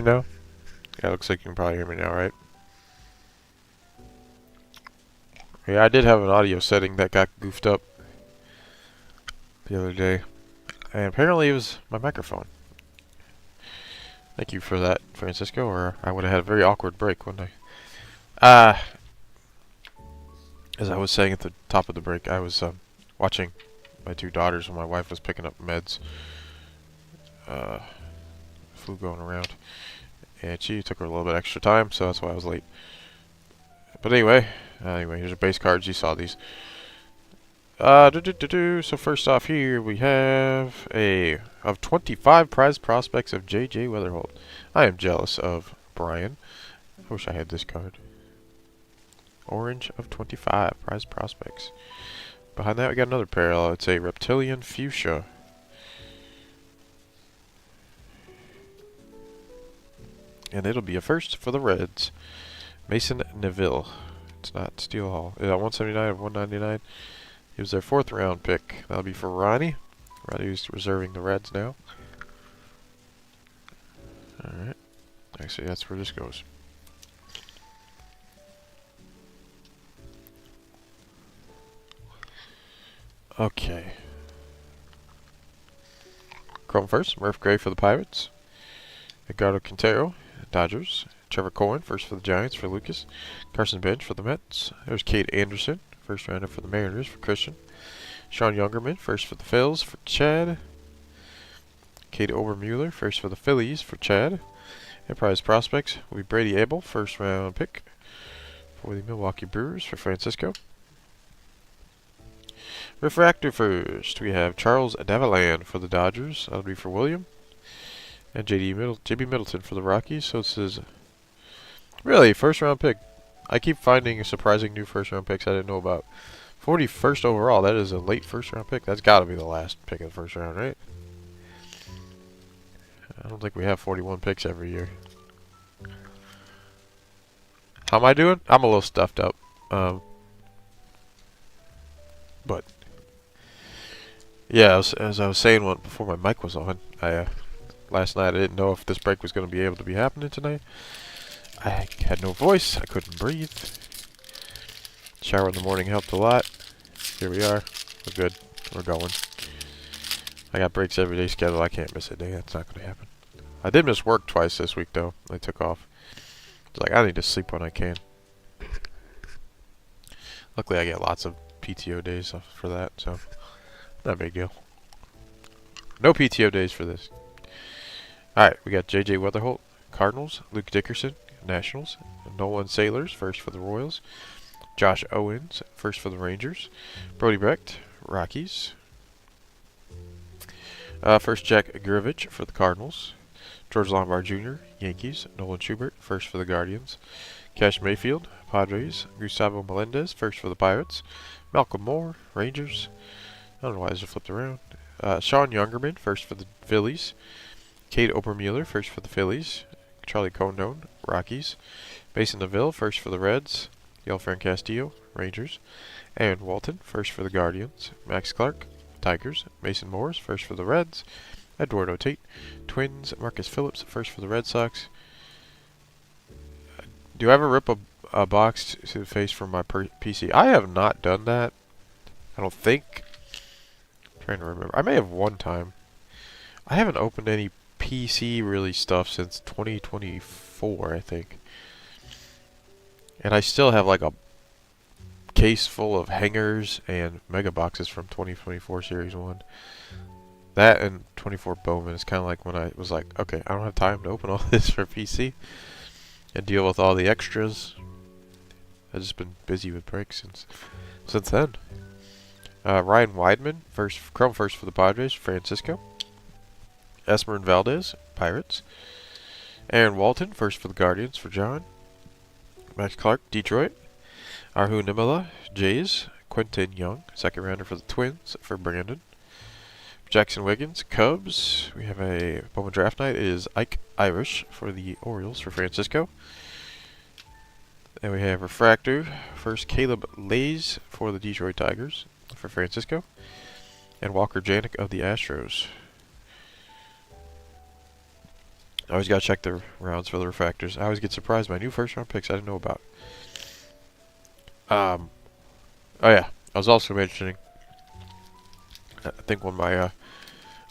now? Yeah, looks like you can probably hear me now, right? Yeah, I did have an audio setting that got goofed up the other day. And apparently it was my microphone. Thank you for that, Francisco, or I would have had a very awkward break, wouldn't I? As I was saying at the top of the break, I was watching my two daughters when my wife was picking up meds. Flu going around. And she took her a little bit extra time, so that's why I was late. But anyway, here's your base cards. You saw these. So first off here, we have of 25 prize prospects of J.J. Weatherholt. I am jealous of Brian. I wish I had this card. Orange of 25 prize prospects. Behind that, we got another parallel. It's a Reptilian Fuchsia. And it'll be a first for the Reds. Mason Neville. It's not Steel Hall. Is that 179 of 199? He was their 4th round pick. That'll be for Ronnie. Ronnie's reserving the Reds now. Alright. Actually, that's where this goes. Okay. Chrome first. Murph Gray for the Pirates. Edgardo Quintero, Dodgers. Trevor Cohen, first for the Giants for Lucas. Carson Bench for the Mets. There's Kate Anderson, first rounder for the Mariners for Christian. Sean Youngerman, first for the Phils for Chad. Kate Obermueller, first for the Phillies for Chad. Enterprise prospects will be Brady Abel, first round pick for the Milwaukee Brewers for Francisco. Refractor first, we have Charles Davalan for the Dodgers. That'll be for William. And JB Middleton for the Rockies. So this is really first round pick. I keep finding surprising new first round picks I didn't know about. 41st overall. That is a late first round pick. That's got to be the last pick of the first round, right? I don't think we have 41 picks every year. How am I doing? I'm a little stuffed up. But yeah, as I was saying before my mic was on, last night I didn't know if this break was going to be able to be happening tonight. I had no voice. I couldn't breathe. Shower in the morning helped a lot. Here we are. We're good. We're going. I got breaks every day scheduled. I can't miss a day. That's not going to happen. I did miss work twice this week, though. I took off. It's like, I need to sleep when I can. Luckily, I get lots of PTO days for that, so not a big deal. No PTO days for this. Alright, we got J.J. Weatherholt, Cardinals. Luke Dickerson, Nationals. Nolan Sailors, first for the Royals. Josh Owens, first for the Rangers. Brody Brecht, Rockies. First Jack Gurevich for the Cardinals. George Lombard Jr., Yankees. Nolan Schubert, first for the Guardians. Cash Mayfield, Padres. Gustavo Melendez, first for the Pirates. Malcolm Moore, Rangers. I don't know why these are flipped around. Sean Youngerman, first for the Phillies. Kate Obermueller, first for the Phillies. Charlie Condon, Rockies. Mason Neville, first for the Reds. Yelfran Castillo, Rangers. Aaron Walton, first for the Guardians. Max Clark, Tigers. Mason Morris, first for the Reds. Eduardo Tate, Twins. Marcus Phillips, first for the Red Sox. Do I ever rip a box to the face from my PC? I have not done that. I don't think. I'm trying to remember. I may have one time. I haven't opened any PC really stuff since 2024, I think. And I still have like a case full of hangers and mega boxes from 2024 Series 1. That and 24 Bowman is kind of like when I was like, okay, I don't have time to open all this for PC and deal with all the extras. I've just been busy with breaks since then. Ryan Weidman, Chrome first for the Padres, Francisco. Esmerin Valdez, Pirates. Aaron Walton, first for the Guardians, for John. Max Clark, Detroit. Arhu Nimala, Jays. Quentin Young, second rounder for the Twins, for Brandon. Jackson Wiggins, Cubs. We have a Bowman draft night. It is Ike Irish for the Orioles, for Francisco. And we have Refractor, first Caleb Lays for the Detroit Tigers, for Francisco. And Walker Janik of the Astros. I always gotta check the rounds for the refractors. I always get surprised by new first round picks I didn't know about. Oh yeah, I was also mentioning. I think when my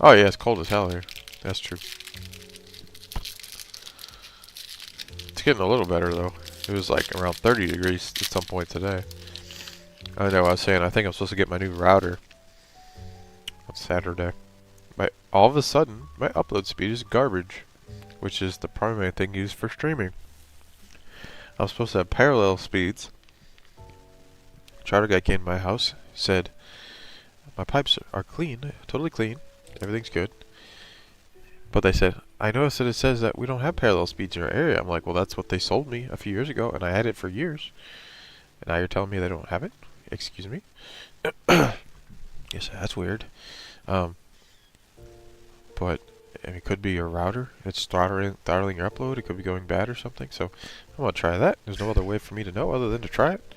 oh yeah, it's cold as hell here. That's true. It's getting a little better though. It was like around 30 degrees at some point today. I know. I was saying I think I'm supposed to get my new router on Saturday. All of a sudden, my upload speed is garbage, which is the primary thing used for streaming. I was supposed to have parallel speeds. Charter guy came to my house, said, my pipes are clean, totally clean, everything's good. But they said, I noticed that it says that we don't have parallel speeds in our area. I'm like, well, that's what they sold me a few years ago, and I had it for years. And now you're telling me they don't have it? Excuse me? Yes, that's weird. But it could be your router. It's throttling your upload. It could be going bad or something. So I'm going to try that. There's no other way for me to know other than to try it.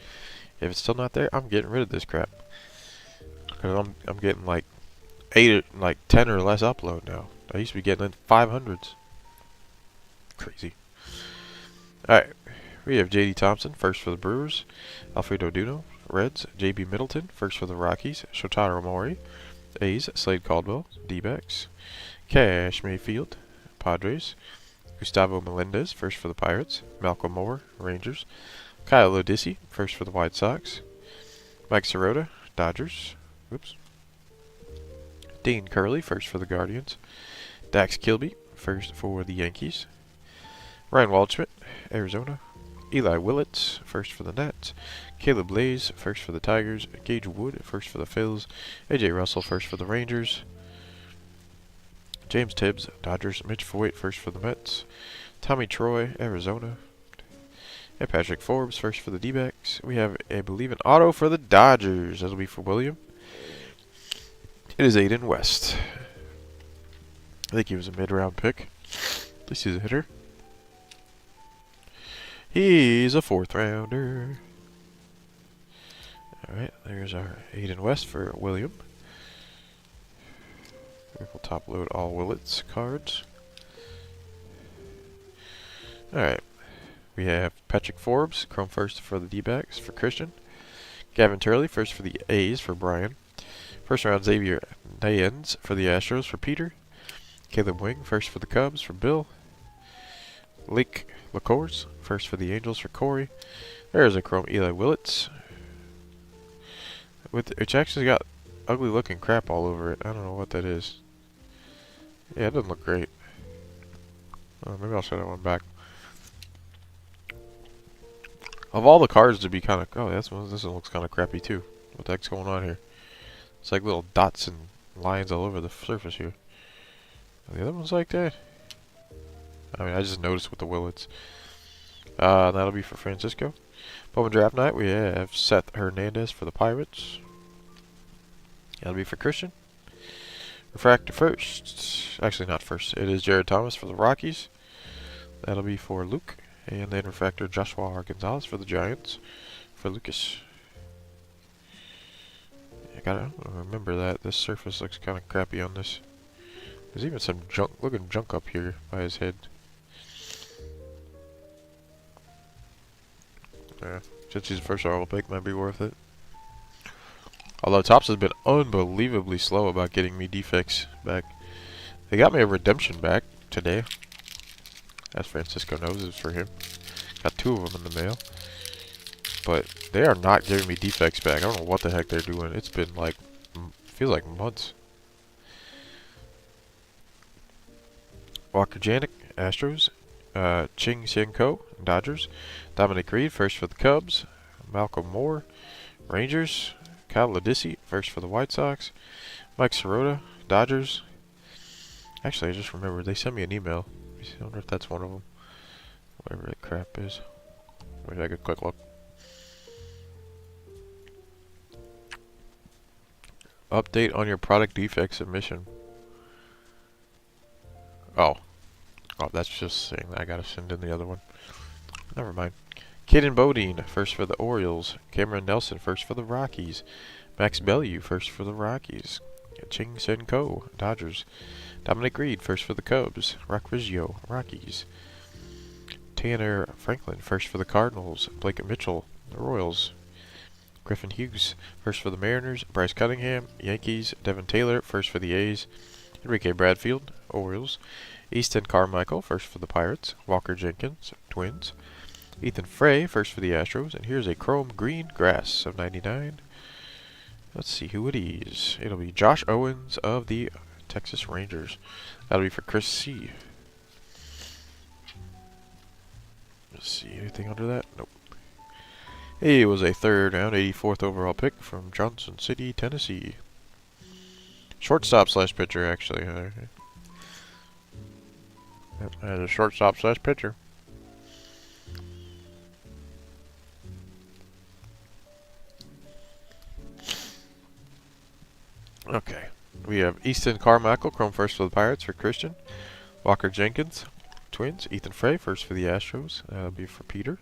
If it's still not there, I'm getting rid of this crap. Because I'm getting like 10 or less upload now. I used to be getting in 500s. Crazy. Alright. We have J.D. Thompson, first for the Brewers. Alfredo Duno, Reds. J.B. Middleton, first for the Rockies. Shotaro Mori, A's. Slade Caldwell, D-backs. Cash Mayfield, Padres. Gustavo Melendez, first for the Pirates. Malcolm Moore, Rangers. Kyle Odissi, first for the White Sox. Mike Sirota, Dodgers. Oops. Dean Curley, first for the Guardians. Dax Kilby, first for the Yankees. Ryan Waldschmidt, Arizona. Eli Willits, first for the Nats. Caleb Blaze, first for the Tigers. Gage Wood, first for the Phils. AJ Russell, first for the Rangers. James Tibbs, Dodgers. Mitch Foyt, first for the Mets. Tommy Troy, Arizona. And Patrick Forbes, first for the D-backs. We have, I believe, an auto for the Dodgers. That'll be for William. It is Aiden West. I think he was a mid-round pick. At least he's a hitter. He's a 4th rounder. Alright, there's our Aiden West for William. We'll top load all Willits cards. Alright. We have Patrick Forbes, Chrome first for the D-backs for Christian. Gavin Turley, first for the A's for Brian. First round Xavier Nayens for the Astros for Peter. Caleb Wing, first for the Cubs for Bill. Lake LaCourse, first for the Angels for Corey. There's a Chrome Eli Willits. Which actually got ugly looking crap all over it. I don't know what that is. Yeah, it doesn't look great. Oh, maybe I'll show that one back. Of all the cards to be kind of... Oh, this one looks kind of crappy too. What the heck's going on here? It's like little dots and lines all over the surface here. Are the other ones like that? I mean, I just noticed with the Willits. That'll be for Francisco. Bowman Draft Night, we have Seth Hernandez for the Pirates. That'll be for Christian. Refractor first. Actually, not first. It is Jared Thomas for the Rockies. That'll be for Luke. And then Refractor Joshua Gonzalez for the Giants. For Lucas. I gotta remember that. This surface looks kind of crappy on this. There's even some looking junk up here by his head. Yeah, since he's a first overall pick, might be worth it. Although Topps has been unbelievably slow about getting me defects back. They got me a redemption back today. As Francisco knows, it's for him. Got 2 of them in the mail. But they are not giving me defects back. I don't know what the heck they're doing. It's been like, feels like months. Walker Janik, Astros. Ching Hsien Ko, Dodgers. Dominic Reed, first for the Cubs. Malcolm Moore, Rangers. Kyle Ladisi, first for the White Sox. Mike Sirota, Dodgers. Actually, I just remembered they sent me an email. I wonder if that's one of them. Whatever that crap is. Maybe I could quick look. Update on your product defect submission. Oh. Oh, that's just saying that I gotta send in the other one. Never mind. Caden Bodine, first for the Orioles. Cameron Nelson, first for the Rockies. Max Bellew, first for the Rockies. Ching Sen Ko, Dodgers. Dominic Reed, first for the Cubs. Rock Riggio, Rockies. Tanner Franklin, first for the Cardinals. Blake Mitchell, the Royals. Griffin Hughes, first for the Mariners. Bryce Cunningham, Yankees. Devin Taylor, first for the A's. Enrique Bradfield, Orioles. Easton Carmichael, first for the Pirates. Walker Jenkins, Twins. Ethan Frey, first for the Astros. And here's a chrome green grass of 99. Let's see who it is. It'll be Josh Owens of the Texas Rangers. That'll be for Chris C. Let's see, anything under that? Nope. He was a third round, 84th overall pick from Johnson City, Tennessee. Shortstop slash pitcher, actually. As a shortstop slash pitcher. Okay. We have Easton Carmichael, chrome first for the Pirates for Christian. Walker Jenkins, Twins. Ethan Frey, first for the Astros. That'll be for Peter.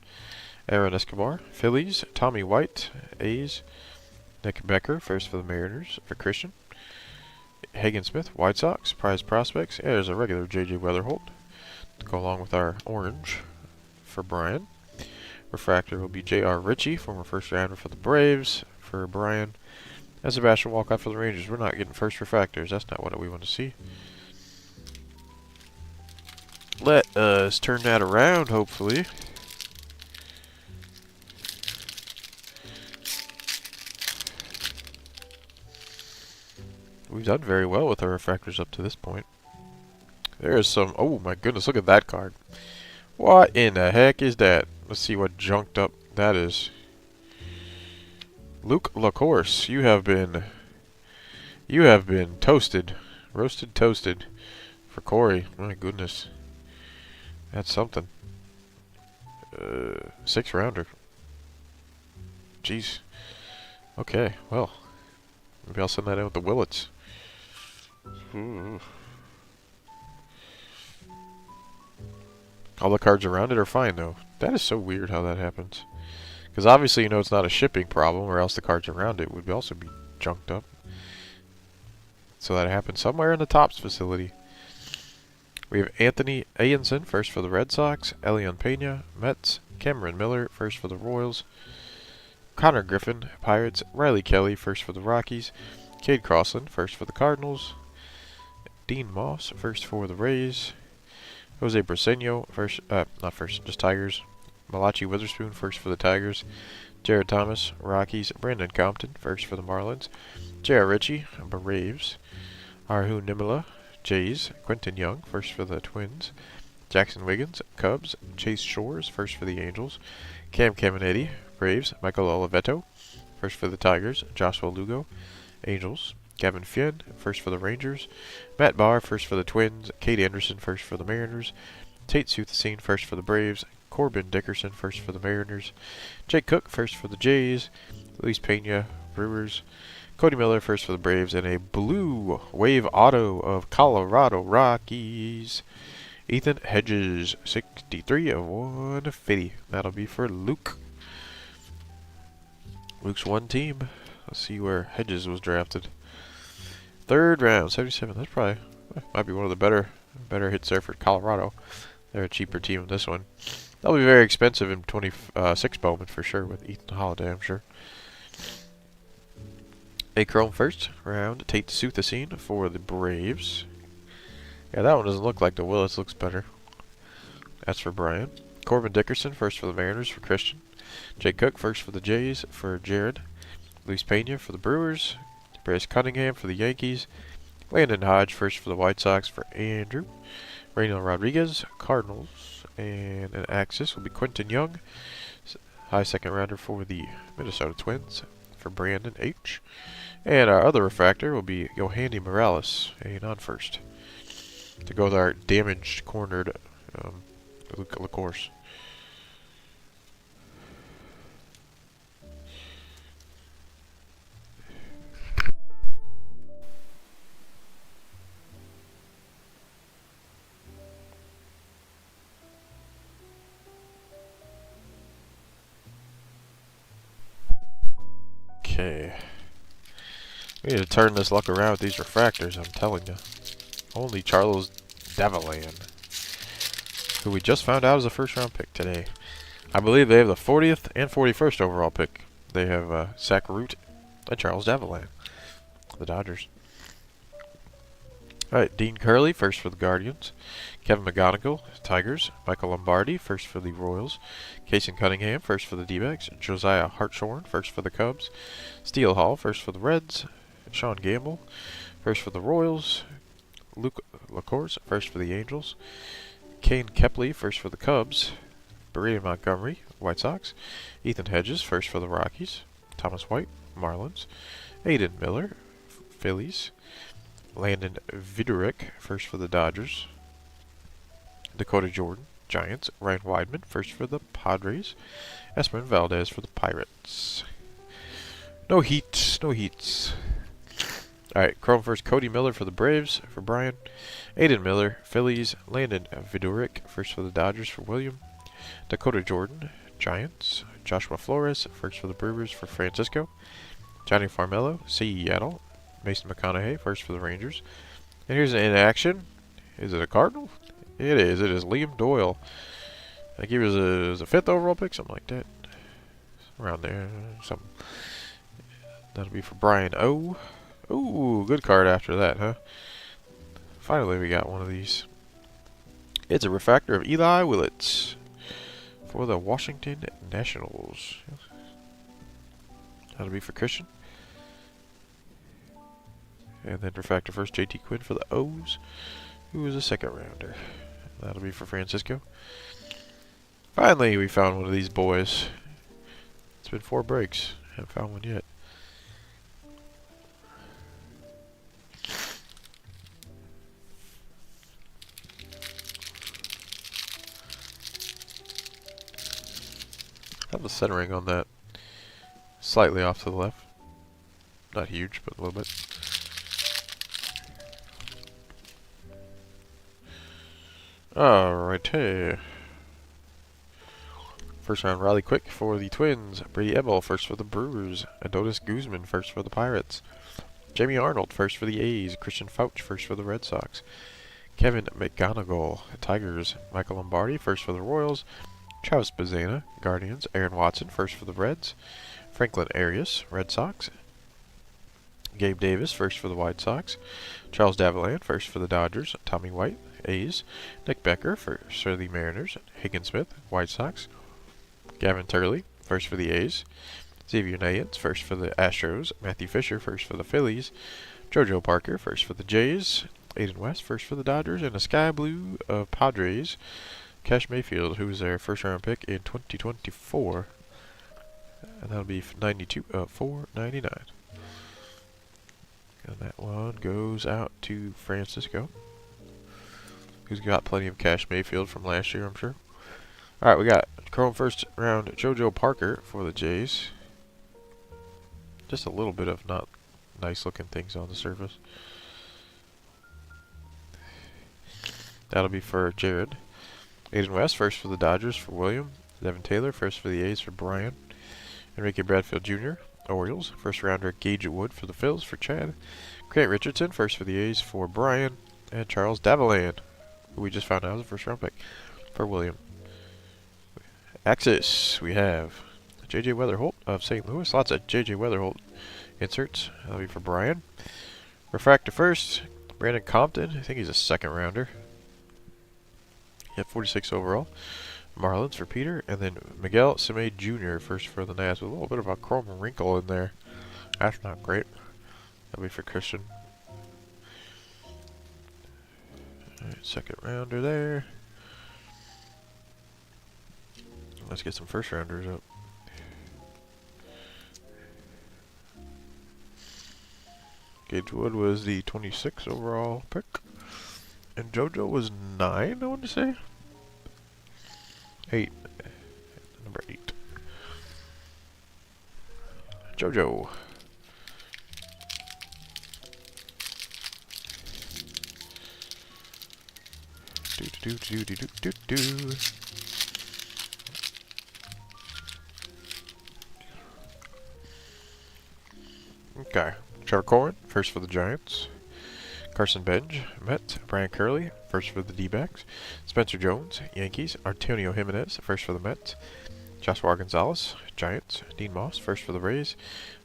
Aaron Escobar, Phillies. Tommy White, A's. Nick Becker, first for the Mariners for Christian. Hagen Smith, White Sox. Prize prospects. Yeah, there's a regular J.J. Weatherholt to go along with our orange for Brian. Refractor will be J.R. Ritchie, former first rounder for the Braves for Brian. And Sebastian Walcott for the Rangers. We're not getting first refractors. That's not what we want to see. Let us turn that around, hopefully. We've done very well with our refractors up to this point. There's some... Oh my goodness, look at that card. What in the heck is that? Let's see what junked up that is. Luke LaCourse, you have been toasted. Roasted toasted for Corey. My goodness. That's something. 6th rounder. Jeez. Okay, well. Maybe I'll send that in with the Willets. All the cards around it are fine, though. That is so weird how that happens. Because obviously, you know, it's not a shipping problem, or else the cards around it would also be junked up. So that happened somewhere in the Topps facility. We have Anthony Ayenson, first for the Red Sox. Elian Pena, Mets. Cameron Miller, first for the Royals. Connor Griffin, Pirates. Riley Kelly, first for the Rockies. Cade Crossland, first for the Cardinals. Dean Moss, first for the Rays. Jose Briseño, just Tigers. Malachi Witherspoon, first for the Tigers. Jared Thomas, Rockies. Brandon Compton, first for the Marlins. J.R. Ritchie, Braves. Arjun Nimala, Jays. Quentin Young, first for the Twins. Jackson Wiggins, Cubs. Chase Shores, first for the Angels. Cam Caminiti, Braves. Michael Oliveto, first for the Tigers. Joshua Lugo, Angels. Gavin Finn, first for the Rangers. Matt Barr, first for the Twins. Kate Anderson, first for the Mariners. Tate Soothseen, first for the Braves. Corbin Dickerson, first for the Mariners. Jake Cook, first for the Jays. Luis Pena, Brewers. Cody Miller, first for the Braves. And a blue wave auto of Colorado Rockies. Ethan Hedges, 63 of 150. That'll be for Luke. Luke's one team. Let's see where Hedges was drafted. 3rd round, 77. That's probably might be one of the better hits there for Colorado. They're a cheaper team in this one. That'll be very expensive in 26 Bowman for sure with Ethan Holiday, I'm sure. A chrome 1st round, Tate Soothseen for the Braves. Yeah, that one doesn't look like the Willis. Looks better. That's for Brian. Corbin Dickerson, first for the Mariners for Christian. Jake Cook, first for the Jays for Jared. Luis Pena for the Brewers. Bryce Cunningham for the Yankees. Landon Hodge, first for the White Sox for Andrew. Raynel Rodriguez, Cardinals. And an Axis will be Quentin Young. High 2nd rounder for the Minnesota Twins for Brandon H. And our other refractor will be Yohandy Morales, a non-first, to go with our damaged, cornered LaCourse. Okay. We need to turn this luck around with these refractors, I'm telling you. Only Charles Devalan, who we just found out is a first-round pick today. I believe they have the 40th and 41st overall pick. They have Zach Root and Charles Devalan, the Dodgers. Alright, Dean Curley, first for the Guardians. Kevin McGonigal, Tigers. Michael Lombardi, first for the Royals. Casey Cunningham, first for the D-backs. Josiah Hartshorn, first for the Cubs. Steele Hall, first for the Reds. Sean Gamble, first for the Royals. Luke LaCourse, first for the Angels. Kane Kepley, first for the Cubs. Braden Montgomery, White Sox. Ethan Hedges, first for the Rockies. Thomas White, Marlins. Aiden Miller, Phillies. Landon Vidorek, first for the Dodgers. Dakota Jordan, Giants. Ryan Weidman, first for the Padres. Esmeralda Valdez for the Pirates. No heats, no heats. Alright, Chrome first, Cody Miller for the Braves, for Brian. Aiden Miller, Phillies. Landon Vidorek, first for the Dodgers, for William. Dakota Jordan, Giants. Joshua Flores, first for the Brewers, for Francisco. Johnny Farmello, Seattle. Mason McConaughey, first for the Rangers. And here's an in action. Is it a Cardinal? It is. It is Liam Doyle. I think he was a 5th overall pick, something like that. Around there. Something. That'll be for Brian O. Ooh, good card after that, huh? Finally, we got one of these. It's a refractor of Eli Willits for the Washington Nationals. That'll be for Christian. And then refractor first, JT Quinn for the O's, who is a 2nd rounder. That'll be for Francisco. Finally, we found one of these boys. It's been 4 breaks. Haven't found one yet. I have the centering on that slightly off to the left. Not huge, but a little bit. Alright, hey. First round, Riley Quick for the Twins. Brady Ebel, first for the Brewers. Adonis Guzman, first for the Pirates. Jamie Arnold, first for the A's. Christian Fouch, first for the Red Sox. Kevin McGonigal, Tigers. Michael Lombardi, first for the Royals. Travis Bazana, Guardians. Aaron Watson, first for the Reds. Franklin Arias, Red Sox. Gabe Davis, first for the White Sox. Charles Devalan, first for the Dodgers. Tommy White, A's. Nick Becker, first for the Mariners. Higgins Smith, White Sox. Gavin Turley, first for the A's. Xavier Nayens, first for the Astros. Matthew Fisher, first for the Phillies. JoJo Parker, first for the Jays. Aiden West, first for the Dodgers. And a Sky Blue of Padres. Cash Mayfield, who was their first round pick in 2024. And that'll be 92 of 499. And that one goes out to Francisco, who's got plenty of Cash Mayfield from last year, I'm sure. Alright, we got Chrome first round JoJo Parker for the Jays. Just a little bit of not nice looking things on the surface. That'll be for Jared. Aiden West, first for the Dodgers for William. Devin Taylor, first for the A's for Brian. Enrique Bradfield Jr., Orioles. First rounder Gage Wood for the Phils for Chad. Grant Richardson, first for the A's for Brian. And Charles Devalan, who we just found out was a first round pick for William. Axis, we have J.J. Weatherholt of St. Louis. Lots of J.J. Weatherholt inserts. That'll be for Brian. Refractor first, Brandon Compton. I think he's a 2nd rounder. He had 46 overall. Marlins for Peter. And then Miguel Sime Jr. first for the Nats with a little bit of a chrome wrinkle in there. That's not great. That'll be for Christian. Alright, 2nd rounder there. Let's get some first rounders up. Gage Wood was the 26th overall pick. And JoJo was 9, I want to say. 8. Number 8. JoJo. Do. Okay. Trevor Cohen, first for the Giants. Carson Benj, Mets. Brian Curley, first for the D-backs. Spencer Jones, Yankees. Antonio Jimenez, first for the Mets. Joshua Gonzalez, Giants. Dean Moss, first for the Rays.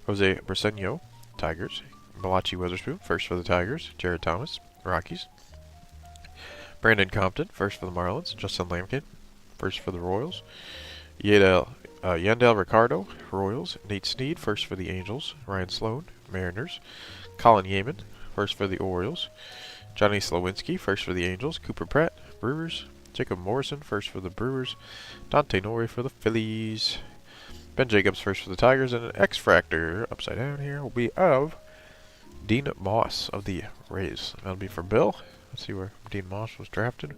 Jose Briseño, Tigers. Malachi Witherspoon, first for the Tigers. Jared Thomas, Rockies. Brandon Compton, first for the Marlins. Justin Lamkin, first for the Royals. Yandel Ricardo, Royals. Nate Snead, first for the Angels. Ryan Sloan, Mariners. Colin Yeaman, first for the Orioles. Johnny Slowinski, first for the Angels. Cooper Pratt, Brewers. Jacob Morrison, first for the Brewers. Dante Nori for the Phillies. Ben Jacobs, first for the Tigers. And an X-Fractor, upside down here, will be of Dean Moss of the Rays. That'll be for Bill. Let's see where Dean Moss was drafted.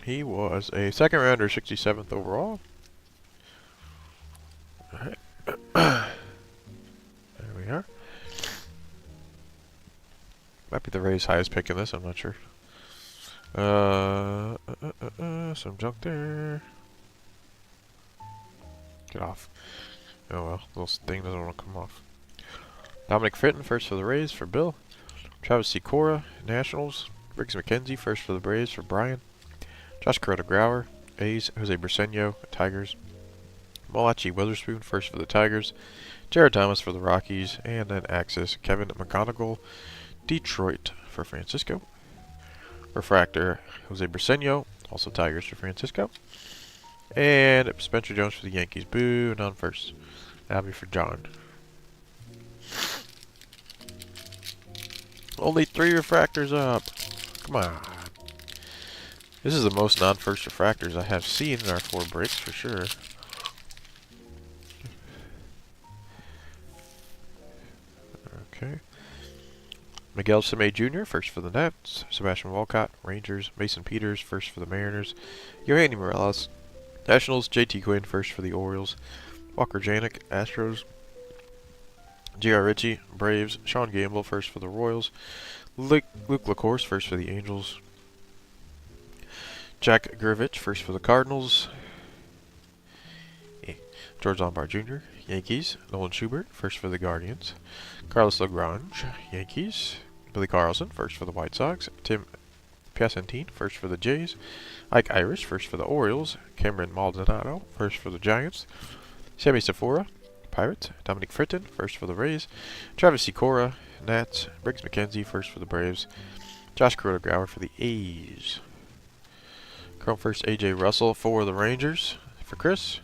He was a second rounder, 67th overall. Alright. There we are. Might be the Rays' highest pick in this, I'm not sure. Some junk there. Get off. Oh well, little thing doesn't want to come off. Dominic Fritton, first for the Rays for Bill. Travis Secora, Nationals. Briggs McKenzie, first for the Braves for Brian. Josh Coretta-Grauer, A's. Jose Briseño, Tigers. Malachi Witherspoon, first for the Tigers. Jared Thomas for the Rockies. And then Axis, Kevin McGonigal, Detroit for Francisco. Refractor, Jose Briseño, also Tigers for Francisco. And Spencer Jones for the Yankees. Boo, none first. That'll be for John. Only 3 refractors up. Come on. This is the most non-first refractors I have seen in our 4 breaks for sure. Okay. Miguel Sime Jr., first for the Nets. Sebastian Walcott, Rangers. Mason Peters, first for the Mariners. Yohani Morales, Nationals. JT Quinn, first for the Orioles. Walker Janik, Astros. J.R. Ritchie, Braves. Sean Gamble, first for the Royals. Luke LaCourse, first for the Angels. Jack Gurvich, first for the Cardinals. George Lombard Jr., Yankees. Nolan Schubert, first for the Guardians. Carlos Lagrange, Yankees. Billy Carlson, first for the White Sox. Tim Piacentine, first for the Jays. Ike Irish, first for the Orioles. Cameron Maldonado, first for the Giants. Sammy Sephora, Pirates. Dominic Fritton, first for the Rays. Travis Secora, Nats. Briggs McKenzie, first for the Braves. Josh Coretta-Grauer for the A's. Chrome first, A.J. Russell for the Rangers for Chris.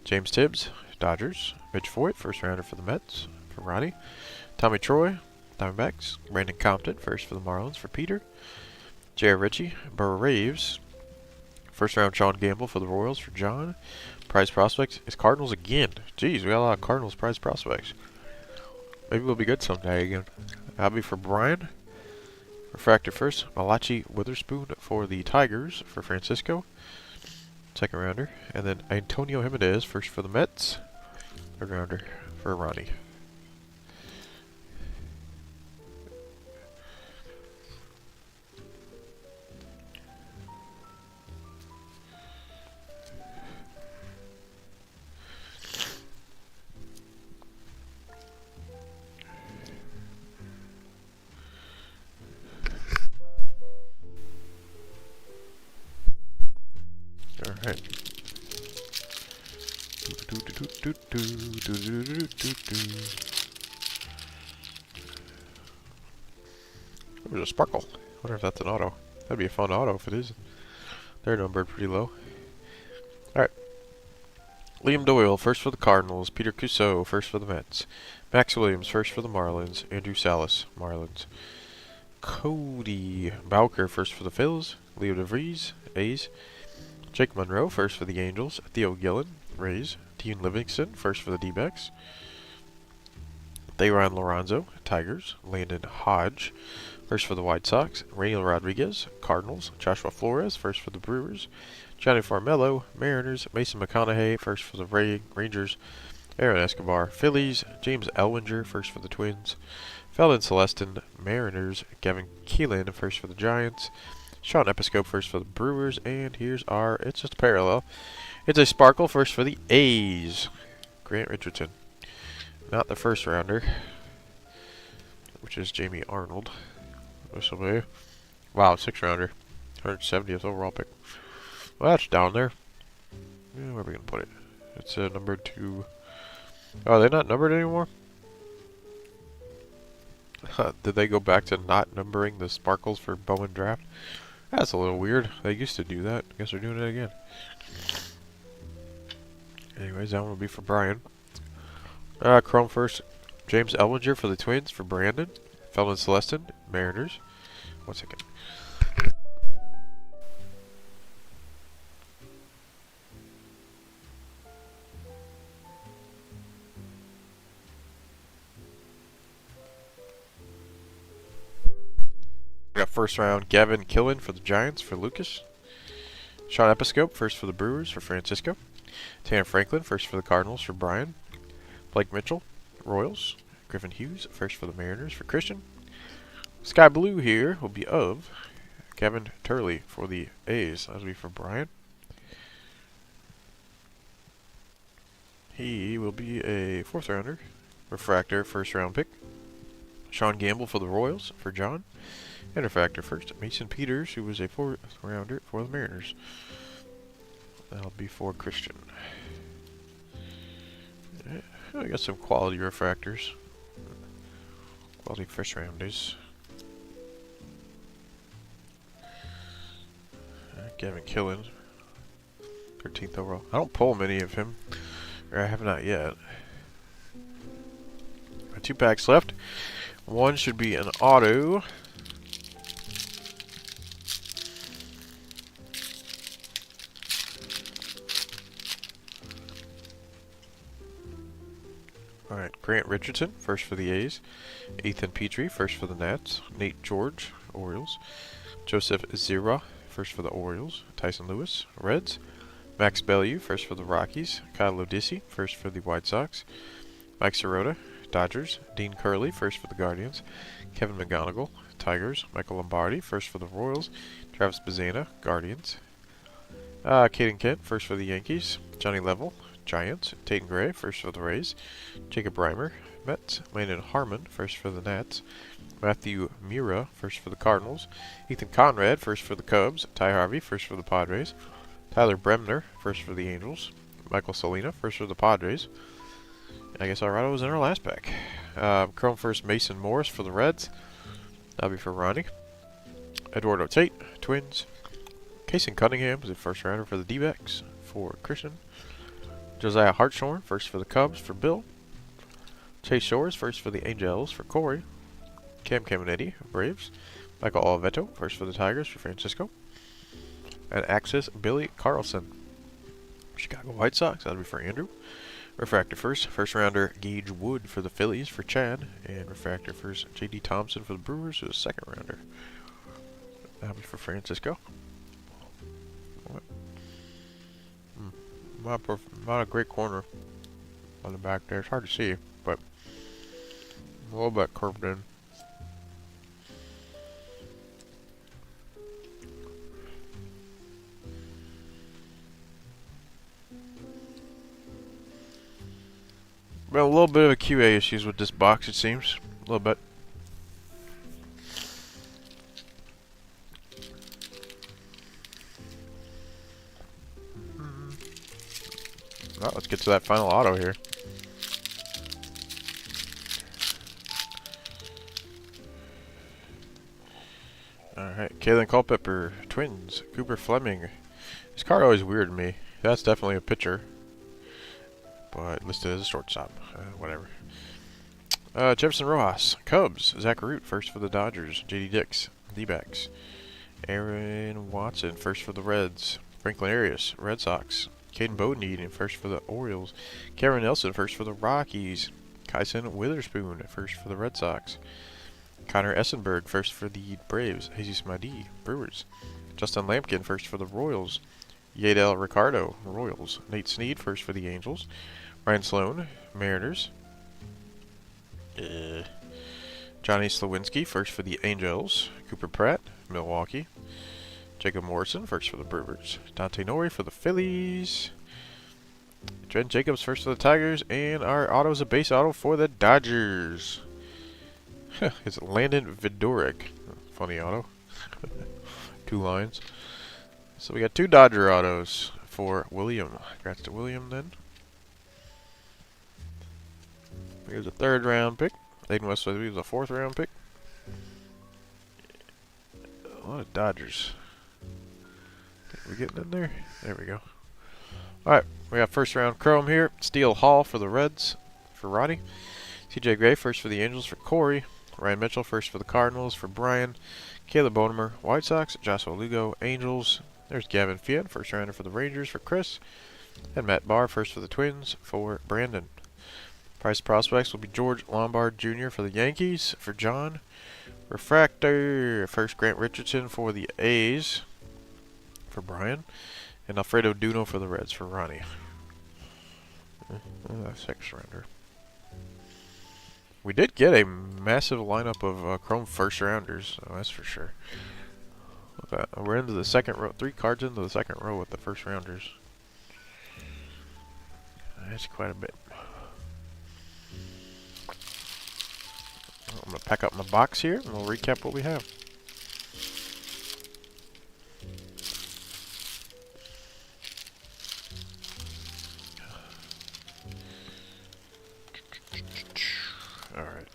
James Tibbs, Dodgers. Mitch Foyt, first rounder for the Mets for Ronnie. Tommy Troy, Diamondbacks. Brandon Compton, first for the Marlins for Peter. J.R. Ritchie, Braves. First round Sean Gamble for the Royals for John. Prize prospects is Cardinals again. Jeez, we got a lot of Cardinals prize prospects. Maybe we'll be good someday again. That'll be for Brian. Refractor first, Malachi Witherspoon for the Tigers for Francisco. Second rounder. And then Antonio Jimenez, first for the Mets. Third rounder for Ronnie. Alright. There's a sparkle. I wonder if that's an auto. That'd be a fun auto if it is. They're numbered pretty low. Alright. Liam Doyle, first for the Cardinals. Peter Cusseau, first for the Mets. Max Williams, first for the Marlins. Andrew Salas, Marlins. Cody Bowker, first for the Phils. Leo DeVries, A's. Jake Monroe, first for the Angels. Theo Gillen, Rays. Dean Livingston, first for the D-backs. Thayron Lorenzo, Tigers. Landon Hodge, first for the White Sox. Raniel Rodriguez, Cardinals. Joshua Flores, first for the Brewers. Johnny Farmello, Mariners. Mason McConaughey, first for the Rangers. Aaron Escobar, Phillies. James Elwinger, first for the Twins. Felton Celestin, Mariners. Kevin Keelan, first for the Giants. Sean Episcope, first for the Brewers. And here's our, it's just a parallel. It's a sparkle, first for the A's. Grant Richardson. Not the first rounder. which is Jamie Arnold. This will be, wow, 6-rounder, 170th overall pick. Well, that's down there. Yeah, where are we gonna put it? It's numbered to. Oh, are they not numbered anymore? Did they go back to not numbering the sparkles for Bowman draft? That's a little weird. They used to do that. I guess they're doing it again. Anyways, that one will be for Brian. Chrome first. James Elwinger for the Twins for Brandon. Feldman Celestin, Mariners. 1 second. We got first round Gavin Killen for the Giants for Lucas. Sean Episcope first for the Brewers for Francisco. Tanner Franklin first for the Cardinals for Brian. Blake Mitchell, Royals. Griffin Hughes first for the Mariners for Christian. Sky Blue here will be of Kevin Turley for the A's. That'll be for Brian. He will be a 4th rounder. Refractor, 1st round pick. Sean Gamble for the Royals for John. And refractor first, Mason Peters, who was a 4th rounder for the Mariners. That'll be for Christian. We got some quality refractors. Quality 1st rounders. Gavin Killen, 13th overall. I don't pull many of him. Or I have not yet. Got 2 packs left. One should be an auto. Alright, Grant Richardson, first for the A's. Ethan Petrie, first for the Nats. Nate George, Orioles. Joseph Zira, first for the Orioles. Tyson Lewis, Reds. Max Bellew, first for the Rockies. Kyle Lodisi, first for the White Sox. Mike Sirota, Dodgers. Dean Curley, first for the Guardians. Kevin McGonigal, Tigers. Michael Lombardi, first for the Royals. Travis Bazzana, Guardians. Caden Kent, first for the Yankees. Johnny Level, Giants. Tatum Gray, first for the Rays. Jacob Reimer, Mets. Landon Harmon, first for the Nats. Matthew Mura, first for the Cardinals. Ethan Conrad, first for the Cubs. Ty Harvey, first for the Padres. Tyler Bremner, first for the Angels. Michael Salina, first for the Padres. I guess Alvarado was in our last pack. Chrome first, Mason Morris for the Reds. That'll be for Ronnie. Eduardo Tate, Twins. Casey Cunningham was a 1st rounder for the D-backs for Christian. Josiah Hartshorn, first for the Cubs for Bill. Chase Shores, first for the Angels for Corey. Cam Caminetti, Braves. Michael Oliveto, first for the Tigers for Francisco. And Axis Billy Carlson, Chicago White Sox. That'll be for Andrew. Refractor first, 1st rounder Gage Wood for the Phillies for Chad. And refractor first, J.D. Thompson for the Brewers, who's a 2nd rounder. That'll be for Francisco. What? Not a great corner on the back there. It's hard to see, but a little bit curved in. Been a little bit of a QA issues with this box, it seems. A little bit. Well, let's get to that final auto here. Alright, Kalen Culpepper, Twins, Cooper Fleming. This card always weirded me. That's definitely a pitcher, but listed as a shortstop. Whatever. Jefferson Rojas, Cubs, Zach Root, first for the Dodgers. J.D. Dix, D-backs. Aaron Watson, first for the Reds. Franklin Arias, Red Sox. Caden Bowden, first for the Orioles. Cameron Nelson, first for the Rockies. Kyson Witherspoon, first for the Red Sox. Connor Essenberg, first for the Braves. Jesus Madi, Brewers. Justin Lampkin, first for the Royals. Yadel Ricardo, Royals. Nate Snead, first for the Angels. Ryan Sloan, Mariners. Johnny Slawinski, first for the Angels. Cooper Pratt, Milwaukee. Jacob Morrison, first for the Brewers. Dante Nori for the Phillies. Trent Jacobs, first for the Tigers. And our auto is a base auto for the Dodgers. It's Landon Vidoric. Funny auto. 2 lines. So we got 2 Dodger autos for William. Congrats to William then. Here's a 3rd round pick. Aiden West was a 4th round pick. A lot of Dodgers. We getting in there? There we go. Alright, we got 1st round Chrome here. Steele Hall for the Reds for Roddy. CJ Gray 1st for the Angels for Corey. Ryan Mitchell 1st for the Cardinals for Brian. Caleb Bonemer, White Sox. Joshua Lugo, Angels. There's Gavin Fien, 1st rounder for the Rangers for Chris. And Matt Barr 1st for the Twins for Brandon. Price prospects will be George Lombard Jr. for the Yankees for John. Refractor 1st Grant Richardson for the A's for Brian. And Alfredo Duno for the Reds for Ronnie. 6th rounder. We did get a massive lineup of Chrome 1st rounders, so that's for sure. Look at that. We're into the 2nd row, 3 cards into the 2nd row with the 1st rounders. That's quite a bit. I'm going to pack up my box here and we'll recap what we have. Alright.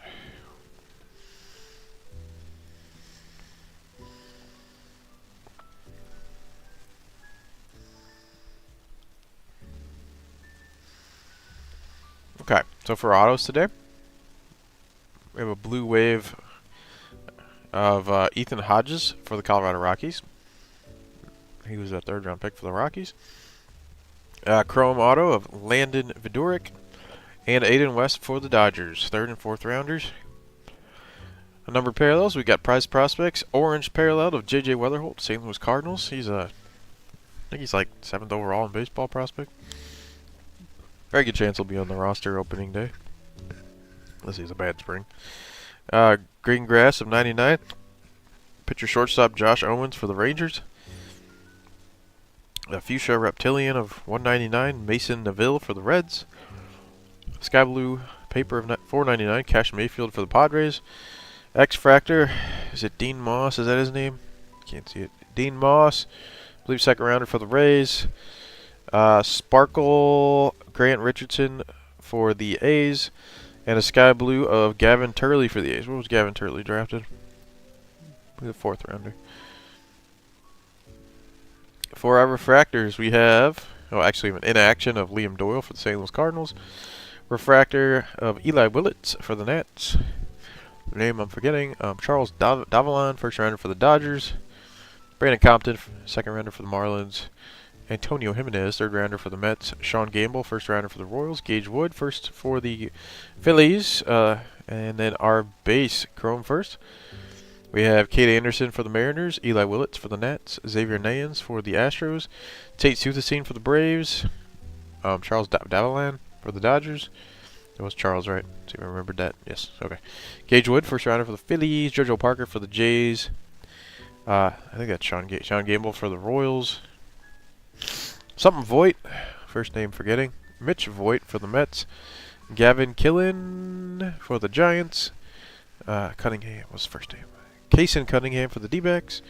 Okay, so for autos today, we have a blue wave of Ethan Hodges for the Colorado Rockies. He was a 3rd round pick for the Rockies. Chrome auto of Landon Vidoric and Aiden West for the Dodgers, 3rd and 4th rounders. A numbered parallels, we got prize prospects. Orange parallel of J.J. Weatherholt, St. Louis Cardinals. He's I think he's like 7th overall in baseball prospect. Very good chance he'll be on the roster opening day. Unless he's a bad spring. Green Grass of 99. Pitcher shortstop Josh Owens for the Rangers. A Fuchsia Reptilian of 199. Mason Neville for the Reds. Sky Blue Paper of 499. Cash Mayfield for the Padres. X-Fractor. Is it Dean Moss? Is that his name? Can't see it. Dean Moss. I believe 2nd rounder for the Rays. Sparkle Grant Richardson for the A's. And a Sky Blue of Gavin Turley for the A's. Where was Gavin Turley drafted? The 4th rounder. For our refractors, we have, actually an inaction of Liam Doyle for the St. Louis Cardinals. Refractor of Eli Willits for the Nats. The name I'm forgetting. Charles Davalon, 1st rounder for the Dodgers. Brandon Compton, 2nd rounder for the Marlins. Antonio Jimenez, 3rd rounder for the Mets. Sean Gamble, 1st rounder for the Royals. Gage Wood, 1st for the Phillies. And then our base, Chrome 1st. We have Kate Anderson for the Mariners. Eli Willits for the Nats. Xavier Nayans for the Astros. Tate Suthasine for the Braves. Charles Davalon for the Dodgers. It was Charles, right? See if I remembered that. Yes, okay. Gage Wood, 1st rounder for the Phillies. JoJo Parker for the Jays. I think that's Sean Gamble for the Royals. Something Voigt, 1st name forgetting. Mitch Voigt for the Mets. Gavin Killen for the Giants. Cunningham was 1st name. Kaysen Cunningham for the D-backs.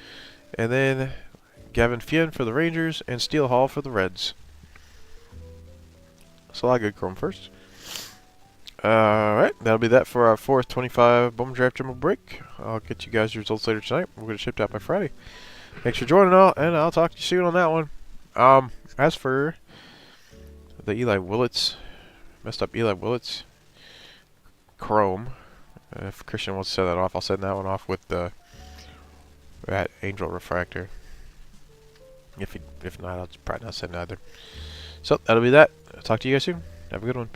And then Gavin Fien for the Rangers. And Steele Hall for the Reds. So a lot of good Chrome 1st. Alright, that'll be that for our 4th 25 Bowman Draft Jumbo break. I'll get you guys your results later tonight. We're going to ship out by Friday. Thanks for joining, and I'll talk to you soon on that one. As for the Eli Willits, messed up Eli Willits Chrome, if Christian wants to set that off, I'll send that one off with that Angel Refractor. If not, I'll probably not send either. So that'll be that. I'll talk to you guys soon. Have a good one. Peace.